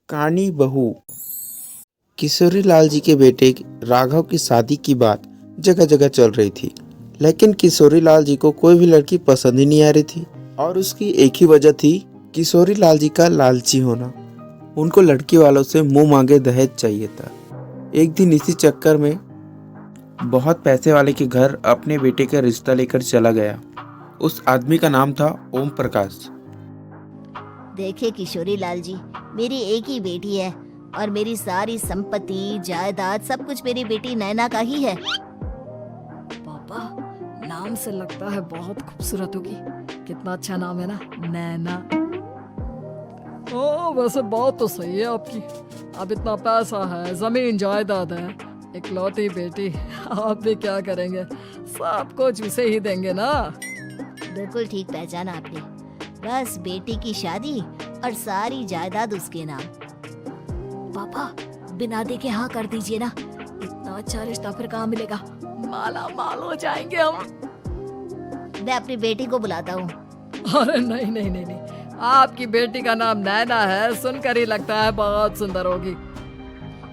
कानी बहू। किशोरी लाल जी के बेटे राघव की शादी की बात जगह जगह चल रही थी, लेकिन किशोरी लाल जी को कोई भी लड़की पसंद ही नहीं आ रही थी। और उसकी एक ही वजह थी, किशोरी लाल जी का लालची होना। उनको लड़की वालों से मुंह मांगे दहेज चाहिए था। एक दिन इसी चक्कर में बहुत पैसे वाले के घर अपने बेटे का रिश्ता लेकर चला गया। उस आदमी का नाम था ओम प्रकाश। देखिए किशोरी लाल जी, मेरी एक ही बेटी है और मेरी सारी संपत्ति जायदाद सब कुछ मेरी बेटी नैना का ही है। पापा, नाम से लगता है बहुत खूबसूरत होगी। कितना अच्छा नाम है ना, नैना। ओ वैसे बात तो सही है आपकी। अब इतना पैसा है, जमीन जायदाद है, इकलौती बेटी, आप भी क्या करेंगे? सब कुछ उसे ही देंगे ना। बिल्कुल ठीक पहचाना आपने। बस बेटी की शादी और सारी जायदाद उसके नाम। पापा, बिना देखे हाँ कर दीजिए ना। इतना अच्छा रिश्ता फिर कहाँ मिलेगा? माला माल हो जाएंगे हम। मैं अपनी बेटी को बुलाता हूँ। अरे नहीं नहीं नहीं नहीं, आपकी बेटी का नाम नैना है, सुनकर ही लगता है बहुत सुंदर होगी।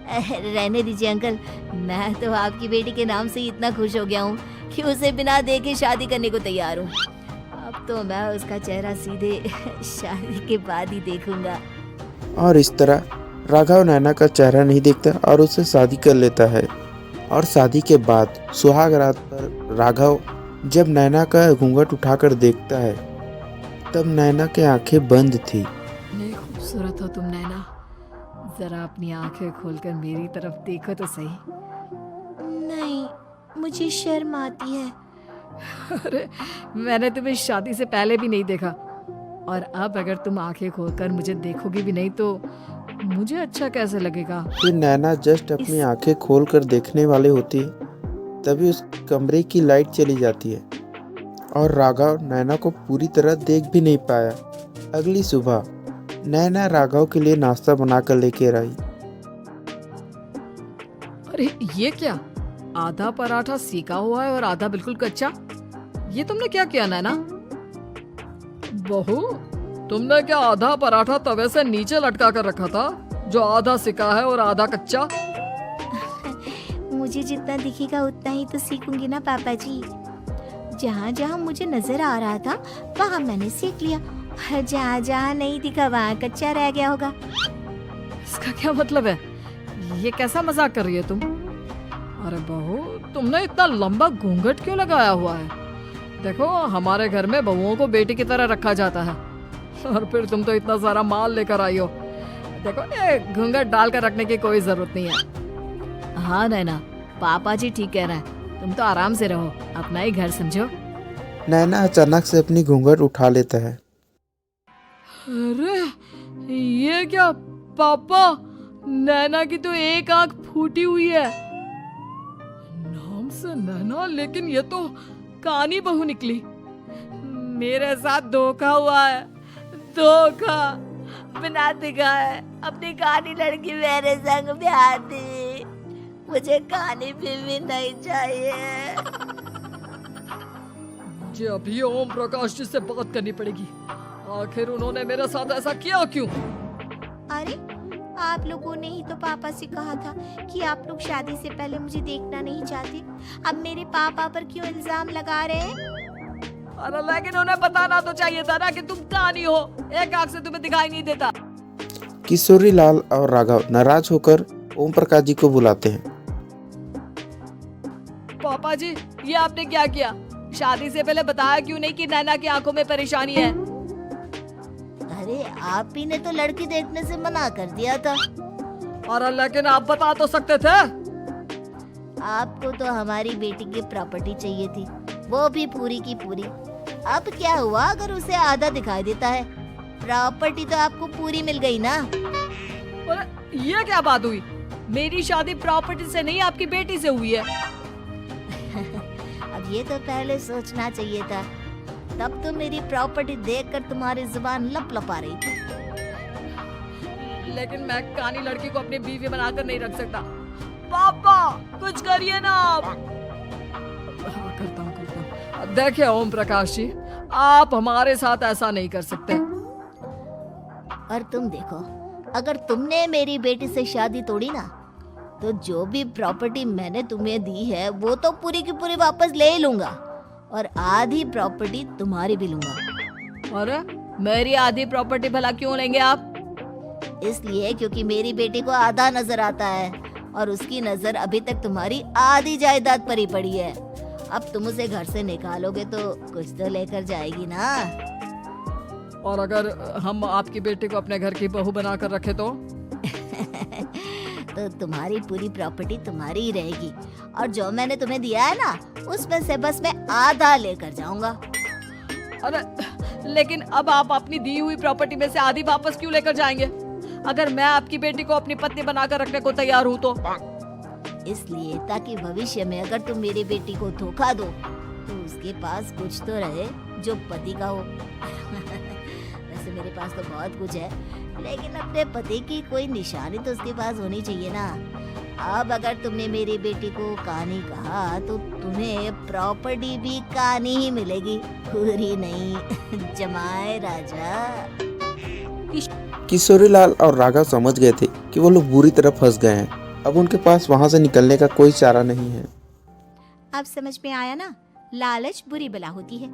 रहने दीजिए अंकल, मैं तो आपकी बेटी के नाम से ही इतना खुश हो गया हूँ कि उसे बिना देखे शादी करने को तैयार हूँ। अब तो मैं उसका चेहरा सीधे शादी के बाद ही देखूंगा। और इस तरह राघव नैना का चेहरा नहीं देखता और उससे शादी कर लेता है। और शादी के बाद सुहाग रात पर राघव जब नैना का घूंघट उठाकर देखता है, तब नैना की आंखें बंद थी। इतनी खूबसूरत हो तुम नैना, जरा अपनी आंखें खोलकर मेरी तरफ देखो तो सही। नहीं, मुझे शर्म आती है। अरे मैंने तुम्हें शादी से पहले भी नहीं देखा, और अब अगर तुम आंखें खोलकर मुझे देखोगी भी नहीं तो मुझे अच्छा कैसे लगेगा? फिर नैना जस्ट अपनी आंखें खोल कर देखने वाली होती है, तभी उस कमरे की लाइट चली जाती है और राघव नैना को पूरी तरह देख भी नहीं पाया। अगली सुबह नैना राघव के लिए नाश्ता बनाकर लेकर आई। अरे ये क्या, आधा पराठा सेका हुआ है और आधा बिल्कुल कच्चा। ये तुमने क्या किया नैना? बहू, तुमने क्या आधा पराठा तवे से नीचे लटका कर रखा था, जो आधा सेका है और आधा कच्चा? मुझे जितना दिखेगा उतना ही तो सीखूंगी ना पापा जी। जहाँ जहाँ मुझे नजर आ रहा था वहाँ मैंने सीख लिया, और जहाँ जहाँ नहीं दिखा वहाँ कच्चा रह गया होगा। इसका क्या मतलब है? ये कैसा मजाक कर रही है तुम? अरे बहू, तुमने इतना लंबा घूंघट क्यों लगाया हुआ है? देखो, हमारे घर में बहुओं को बेटी की तरह रखा जाता है, और फिर तुम तो इतना सारा माल लेकर आई हो। देखो, ये घूंघट डालकर रखने की कोई जरूरत नहीं है। हाँ नैना, पापा जी ठीक कह रहे हैं, तुम तो आराम से रहो, अपना ही घर समझो। नैना अचानक से अपनी घूंघट उठा लेता है। अरे ये क्या पापा, नैना की तो एक आंख फूटी हुई है। नाम से नैना, लेकिन ये तो कानी बहू निकली। मेरे साथ धोखा हुआ है, धोखा। बिना दिखाए अपनी कानी लड़की मेरे संग ब्याह दी। मुझे कानी भी नहीं चाहिए। मुझे अभी ओम प्रकाश जी से बात करनी पड़ेगी। आखिर उन्होंने मेरे साथ ऐसा किया क्यों? अरे आप लोगों ने ही तो पापा से कहा था कि आप लोग शादी से पहले मुझे देखना नहीं चाहते। अब मेरे पापा पर क्यों इल्जाम लगा रहे हैं? अरे लेकिन उन्हें बताना तो चाहिए था ना कि तुम कानी हो, एक आंख से तुम्हें दिखाई नहीं देता। किशोरी लाल और राघव नाराज होकर ओम प्रकाश जी को बुलाते हैं। पापा जी, ये आपने क्या किया? शादी से पहले बताया क्यों नहीं कि नैना की आंखों में परेशानी है? अरे आप ही ने तो लड़की देखने से मना कर दिया था। और लेकिन आप बता तो सकते थे। आपको तो हमारी बेटी की प्रॉपर्टी चाहिए थी, वो भी पूरी की पूरी। अब क्या हुआ अगर उसे आधा दिखाई देता है? प्रॉपर्टी तो आपको पूरी मिल गई ना। अरे ये क्या बात हुई? मेरी शादी प्रॉपर्टी से नहीं, आपकी बेटी से हुई है। अब ये तो पहले सोचना चाहिए था, तब तो मेरी प्रॉपर्टी देखकर तुम्हारी जुबान लप लप आ रही थी। लेकिन मैं कानी लड़की को अपनी बीवी बनाकर नहीं रख सकता। पापा कुछ करिए ना आप। हाँ, करता हूँ। देखिए ओम प्रकाश जी, आप हमारे साथ ऐसा नहीं कर सकते। और तुम देखो, अगर तुमने मेरी बेटी से शादी तोड़ी ना, तो जो भी प्रॉपर्टी मैंने तुम्हें दी है वो तो पूरी की पूरी वापस ले ही लूंगा, और आधी प्रॉपर्टी तुम्हारी भी लूंगा। अरे मेरी आधी प्रॉपर्टी भला क्यों लेंगे आप? इसलिए क्योंकि मेरी बेटी को आधा नजर आता है और उसकी नजर अभी तक तुम्हारी आधी जायदाद पर ही पड़ी है। अब तुम उसे घर से निकालोगे तो कुछ तो लेकर जाएगी ना। और अगर हम आपकी बेटी को अपने घर की बहू बनाकर रखे तो? तो तुम्हारी पूरी प्रॉपर्टी तुम्हारी ही रहेगी, और जो मैंने तुम्हें दिया है ना, उसमें से बस मैं आधा लेकर जाऊंगा। अरे लेकिन अब आप अपनी दी हुई प्रॉपर्टी में से आधी वापस क्यों लेकर जाएंगे? अगर मैं आपकी बेटी को अपनी पत्नी बनाकर रखने को तैयार हूँ तो? इसलिए ताकि भविष्य में अगर तुम मेरी बेटी को धोखा दो तो उसके पास कुछ तो रहे जो पति का हो। वैसे मेरे पास तो बहुत कुछ है, लेकिन अपने पति की कोई निशानी तो उसके पास होनी चाहिए ना। अब अगर तुमने मेरी बेटी को कानी कहा तो तुम्हें प्रॉपर्टी भी कानी ही मिलेगी, पूरी नहीं। जमाए राजा। किशोरीलाल और राघव समझ गए थे कि वो लोग बुरी तरह फंस गए हैं। अब उनके पास वहां से निकलने का कोई चारा नहीं है। अब समझ में आया ना, लालच बुरी बला होती है।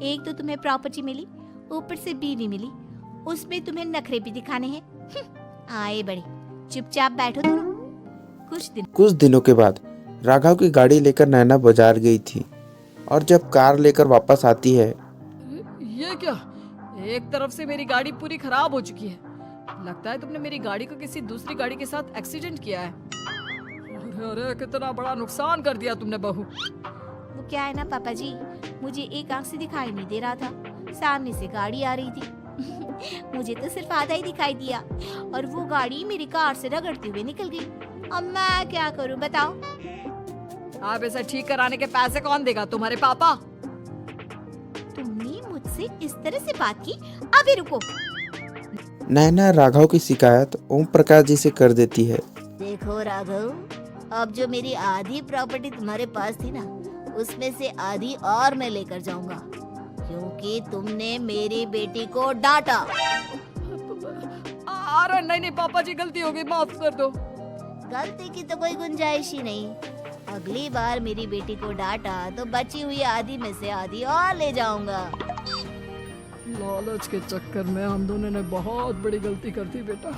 एक तो तुम्हें प्रॉपर्टी मिली, ऊपर से बीवी मिली, उसमें तुम्हें नखरे भी दिखाने हैं। आए बड़े, चुपचाप बैठो दोनों। कुछ दिनों के बाद राघव की गाड़ी लेकर नैना बाजार गई थी, और जब कार लेकर वापस आती है, ये क्या? एक तरफ से मेरी गाड़ी पूरी खराब हो चुकी है। लगता है तुमने मेरी गाड़ी को किसी दूसरी गाड़ी के साथ एक्सीडेंट किया है। अरे अरे कितना बड़ा नुकसान कर दिया तुमने बहू। वो क्या है ना पापा जी, मुझे एक आंख से दिखाई नहीं दे रहा था, सामने से गाड़ी आ रही थी। मुझे तो सिर्फ आधा ही दिखाई दिया, और वो गाड़ी मेरी कार से रगड़ते हुए निकल गई। अब मैं क्या करूं बताओ? आप इसे ठीक कराने के पैसे कौन देगा? तुम्हारे पापा। तुमने मुझसे इस तरह से बात की? अभी रुको। नैना राघव की शिकायत ओम प्रकाश जी से कर देती है। देखो राघव, अब जो मेरी आधी प्रॉपर्टी तुम्हारे पास थी ना, उसमें से आधी और मैं लेकर जाऊंगा, क्योंकि तुमने मेरी बेटी को डांटा। अरे नहीं नहीं पापा जी, गलती हो गई, माफ कर दो। गलती की तो कोई गुंजाइश ही नहीं। अगली बार मेरी बेटी को डांटा तो बची हुई आधी में से आधी और ले जाऊंगा। लालच के चक्कर में हम दोनों ने बहुत बड़ी गलती कर दी बेटा।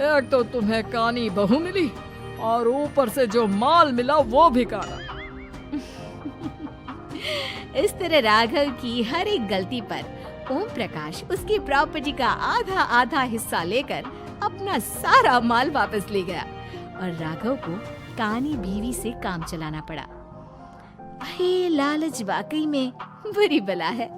एक तो तुम्हें कानी बहू मिली, और ऊपर से जो माल मिला वो भी काना। इस तरह राघव की हर एक गलती पर ओम प्रकाश उसकी प्रॉपर्टी का आधा आधा हिस्सा लेकर अपना सारा माल वापस ले गया, और राघव को कानी बीवी से काम चलाना पड़ा। भाई लालच वाकई में बुरी बला है।